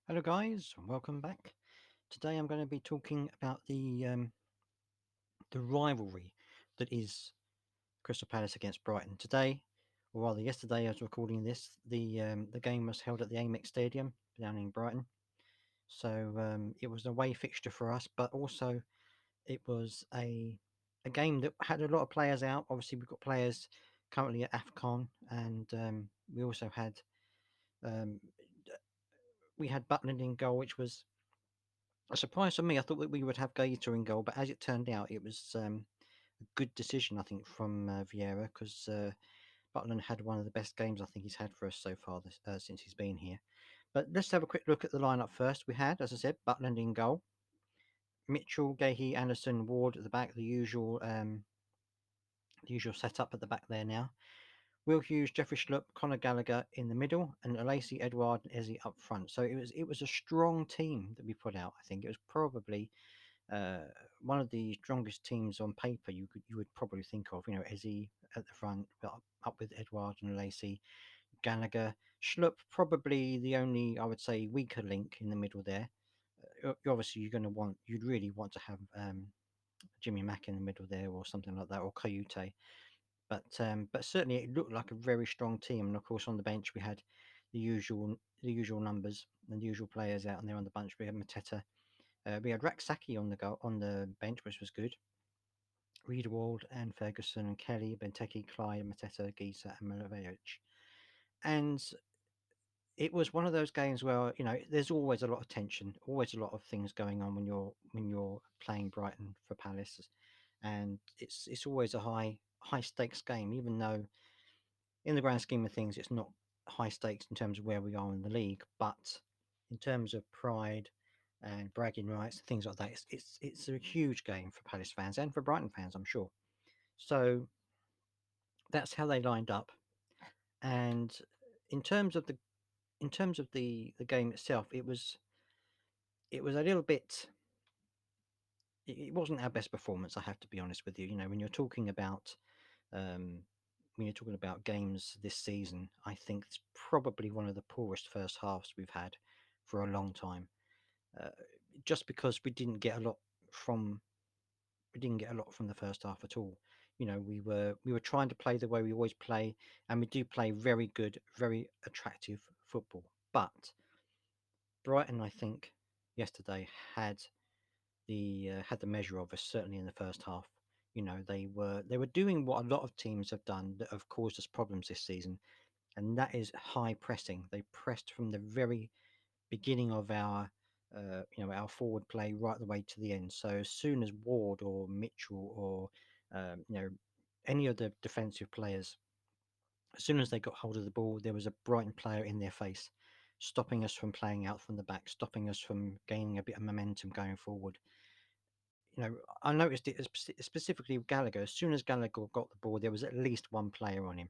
Hello, guys, and welcome back. Today, I'm going to be talking about the rivalry that is Crystal Palace against Brighton. Today, or rather yesterday, as recording this, the game was held at the Amex Stadium down in Brighton. So it was an away fixture for us, but also it was a game that had a lot of players out. Obviously, we've got players currently at AFCON, and we also had um, Butland in goal, which was a surprise for me. I thought that we would have Gaeta in goal, but as it turned out, it was a good decision, I think, from Vieira, because Butland had one of the best games I think he's had for us so far since he's been here. But let's have a quick look at the lineup first. We had, as I said, Butland in goal, Mitchell, Gahey, Anderson, Ward at the back, the usual setup at the back there now. Will Hughes, Jeffrey Schlupp, Conor Gallagher in the middle, and Lacey, Edouard, and Ezzy up front. So it was a strong team that we put out. I think it was probably uh, one of the strongest teams on paper you would probably think of. Ezzy at the front, but up with Edouard and Lacey, Gallagher, Schlupp probably the only, I would say, weaker link in the middle there. Obviously, you'd really want to have Jimmy Mack in the middle there or something like that, or Kayute. But certainly it looked like a very strong team. And of course, on the bench we had the usual numbers and the usual players out there on the bench. We had Mateta. We had Raksaki on the bench, which was good. Riedewald and Ferguson and Kelly, Benteke, Clyde, Mateta, Gisa, and Milivojevic. And it was one of those games where there's always a lot of tension, always a lot of things going on when you're playing Brighton for Palace, and it's always a high stakes game, even though in the grand scheme of things it's not high stakes in terms of where we are in the league, but in terms of pride and bragging rights and things like that, it's a huge game for Palace fans and for Brighton fans, I'm sure. So that's how they lined up. And in terms of the game itself, it was a little bit. It wasn't our best performance, I have to be honest with you. When you're talking about um, games this season, I think it's probably one of the poorest first halves we've had for a long time. Uh, just because from we didn't get a lot from the first half at all. We were trying to play the way we always play, and we do play very good, very attractive football. But Brighton, I think, yesterday had the measure of us, certainly in the first half. They were doing what a lot of teams have done that have caused us problems this season, and that is high pressing. They pressed from the very beginning of our forward play right the way to the end. So as soon as Ward or Mitchell or um, you know any of the defensive players, as soon as they got hold of the ball, there was a Brighton player in their face, stopping us from playing out from the back, stopping us from gaining a bit of momentum going forward. I noticed it specifically with Gallagher. As soon as Gallagher got the ball, there was at least one player on him,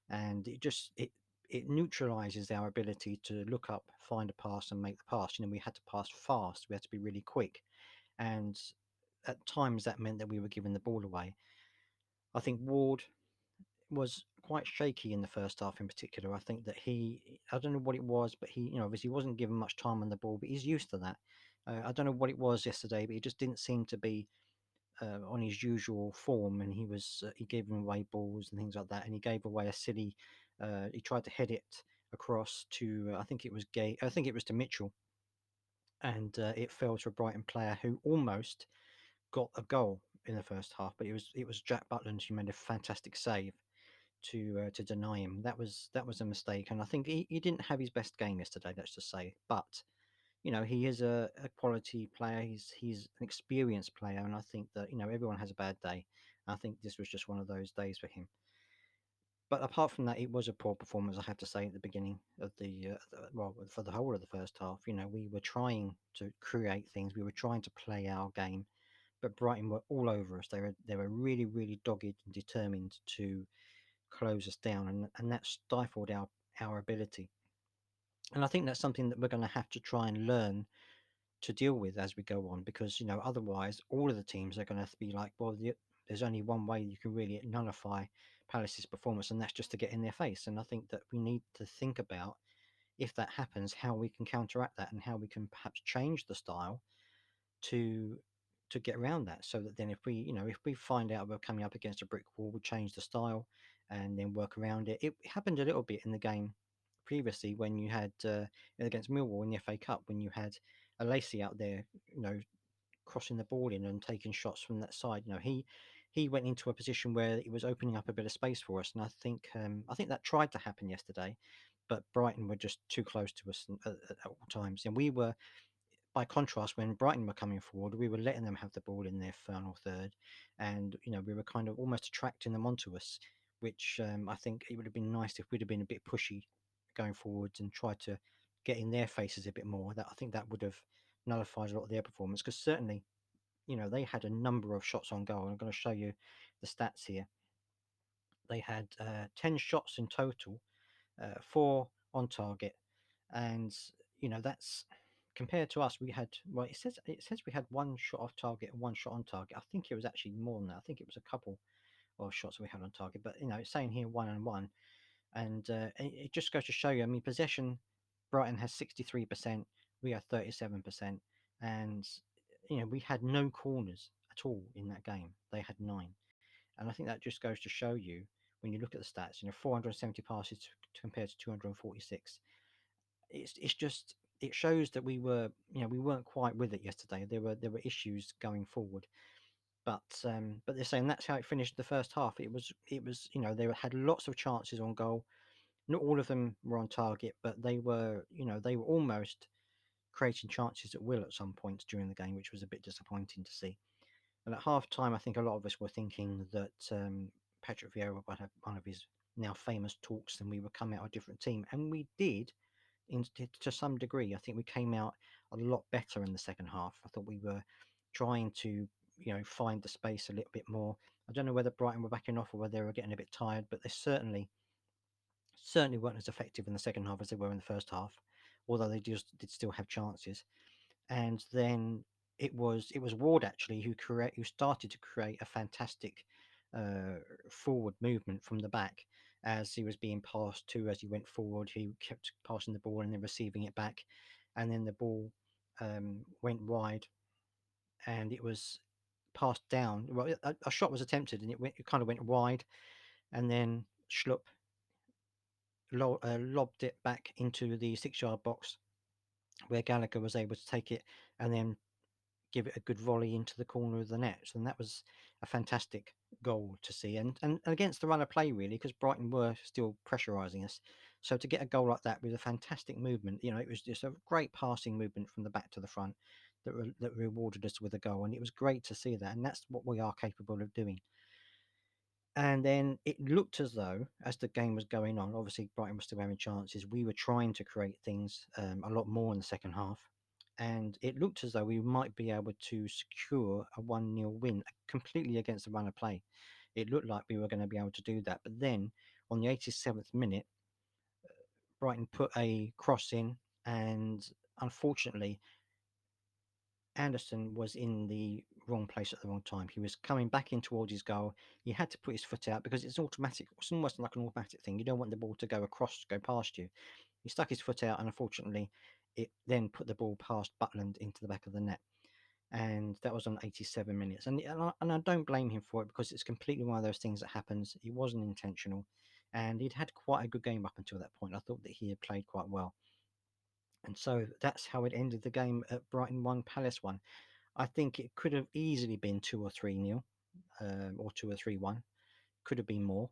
and it neutralizes our ability to look up, find a pass, and make the pass. We had to pass fast. We had to be really quick, and at times that meant that we were giving the ball away. I think Ward was quite shaky in the first half, in particular. I think that I don't know what it was, but he obviously wasn't given much time on the ball, but he's used to that. I don't know what it was yesterday, but he just didn't seem to be on his usual form, and he gave him away balls and things like that, and he gave away a silly. He tried to head it across to I think it was Gay. I think it was to Mitchell, and it fell to a Brighton player who almost got a goal in the first half, but it was Jack Butland who made a fantastic save to deny him. That was a mistake, and I think he didn't have his best game yesterday. Let's just say, but he is a quality player. He's an experienced player, and I think that everyone has a bad day. I think this was just one of those days for him. But apart from that, it was a poor performance, I have to say, at the beginning of well, for the whole of the first half. We were trying to create things. We were trying to play our game, but Brighton were all over us. They were really, really dogged and determined to close us down, and that stifled our ability. And I think that's something that we're going to have to try and learn to deal with as we go on, because otherwise all of the teams are going to be like, well, there's only one way you can really nullify Palace's performance, and that's just to get in their face. And I think that we need to think about if that happens, how we can counteract that and how we can perhaps change the style to get around that. So that then if we, if we find out we're coming up against a brick wall, we change the style and then work around it. It happened a little bit in the game previously when you had against Millwall in the FA Cup, when you had a Lacey out there, you know, crossing the ball in and taking shots from that side. He went into a position where it was opening up a bit of space for us, and I think that tried to happen yesterday, but Brighton were just too close to us at all times, and we were. By contrast, when Brighton were coming forward, we were letting them have the ball in their final third, and we were kind of almost attracting them onto us, which I think it would have been nice if we'd have been a bit pushy going forwards and tried to get in their faces a bit more. That I think that would have nullified a lot of their performance because certainly they had a number of shots on goal. I'm going to show you the stats here. They had 10 shots in total, four on target, and that's compared to us. We had well, it says we had one shot off target and one shot on target. I think it was actually more than that. I think it was a couple of shots we had on target, but it's saying here one and one, and it just goes to show you. I mean, possession, Brighton has 63%, we are 37%, and we had no corners at all in that game. They had nine, and I think that just goes to show you when you look at the stats. 470 passes compared to 246. It's just it shows that we weren't quite with it yesterday. There were issues going forward, but they're saying that's how it finished the first half. It was they had lots of chances on goal. Not all of them were on target, but they were almost creating chances at will at some points during the game, which was a bit disappointing to see. And at half time, I think a lot of us were thinking that Patrick Vieira would have one of his now famous talks and we would come out a different team. And we did to some degree. I think we came out a lot better in the second half. I thought we were trying to, find the space a little bit more. I don't know whether Brighton were backing off or whether they were getting a bit tired, but they certainly weren't as effective in the second half as they were in the first half, although they just did still have chances. And then it was Ward actually who started to create a fantastic uh, forward movement from the back as he was being passed to as he went forward. He kept passing the ball and then receiving it back, and then the ball went wide and it was passed down. Well, a shot was attempted and it kind of went wide, and then Schlupp lobbed it back into the 6-yard box where Gallagher was able to take it and then give it a good volley into the corner of the net. And that was a fantastic goal to see. And against the run of play, really, because Brighton were still pressurising us. So to get a goal like that with a fantastic movement, it was just a great passing movement from the back to the front that rewarded us with a goal. And it was great to see that. And that's what we are capable of doing. And then it looked as though, as the game was going on, obviously Brighton was still having chances. We were trying to create things a lot more in the second half. And it looked as though we might be able to secure a 1-0 win completely against the run of play. It looked like we were going to be able to do that. But then on the 87th minute, Brighton put a cross in. And unfortunately, Anderson was in the wrong place at the wrong time. He was coming back in towards his goal. He had to put his foot out because it's automatic. It's almost like an automatic thing. You don't want the ball to go across, go past you. He stuck his foot out, and unfortunately, it then put the ball past Butland into the back of the net. And that was on 87 minutes. And I don't blame him for it because it's completely one of those things that happens. It wasn't intentional. And he'd had quite a good game up until that point. I thought that he had played quite well. And so that's how it ended the game at Brighton 1, Palace 1. I think it could have easily been 2 or 3-0, or 2 or 3-1. Could have been more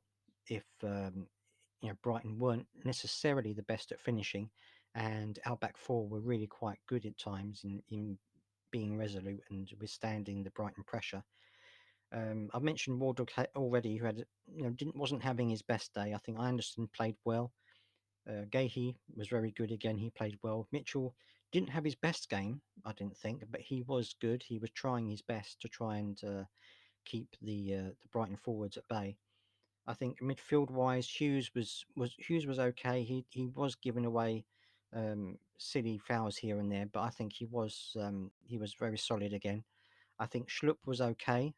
if Brighton weren't necessarily the best at finishing, and our back four were really quite good at times in being resolute and withstanding the Brighton pressure. I've mentioned Wardle already, who had wasn't having his best day. I think Anderson played well. Gahey was very good again. He played well. Mitchell didn't have his best game, I didn't think, but he was good. He was trying his best to try and keep the Brighton forwards at bay. I think midfield wise, Hughes was okay. He was giving away silly fouls here and there, but I think he was very solid again. I think Schlupp was okay.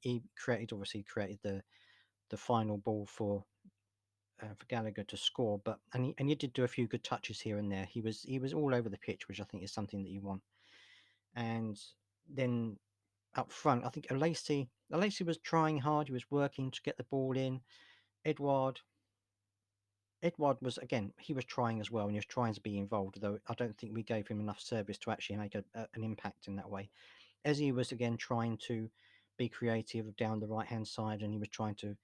He obviously created the final ball for for Gallagher to score. But and he did do a few good touches here and there. He was all over the pitch, which I think is something that you want. And then up front, I think Alesi was trying hard. He was working to get the ball in. Edward Edward was again, he was trying as well, and he was trying to be involved. Though I don't think we gave him enough service to actually make an impact in that way. Ezzy was again trying to be creative down the right hand side, and he was trying to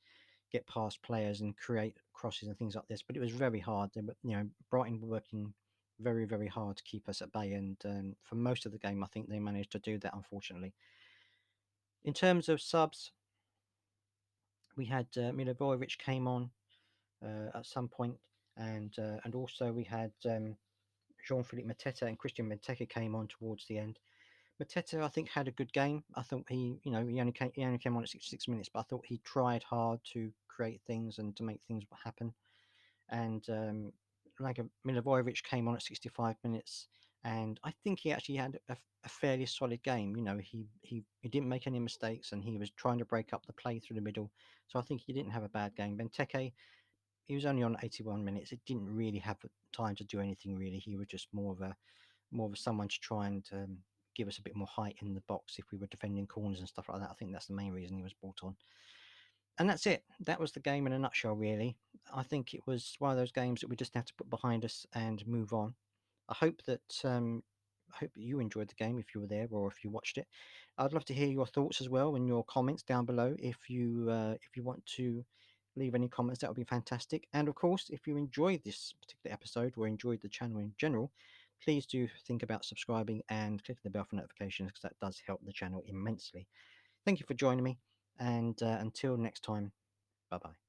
get past players and create crosses and things like this. But it was very hard. Brighton were working very hard to keep us at bay, and for most of the game, I think they managed to do that. Unfortunately, in terms of subs, we had Milivojevic came on at some point, and also we had Jean-Philippe Mateta and Christian Benteke came on towards the end. Mateta, I think, had a good game. I thought he only came on at 66 minutes, but I thought he tried hard to create things and to make things happen. And like Milivojevic came on at 65 minutes, and I think he actually had a fairly solid game. He didn't make any mistakes, and he was trying to break up the play through the middle. So I think he didn't have a bad game. Benteke, he was only on 81 minutes. It didn't really have time to do anything really. He was just more of someone to try and give us a bit more height in the box if we were defending corners and stuff like that. I think that's the main reason he was brought on. And that's it. That was the game in a nutshell, really. I think it was one of those games that we just have to put behind us and move on. I hope that you enjoyed the game if you were there or if you watched it. I'd love to hear your thoughts as well and your comments down below. If you want to leave any comments, that would be fantastic. And of course, if you enjoyed this particular episode or enjoyed the channel in general, please do think about subscribing and clicking the bell for notifications because that does help the channel immensely. Thank you for joining me, and until next time, bye bye.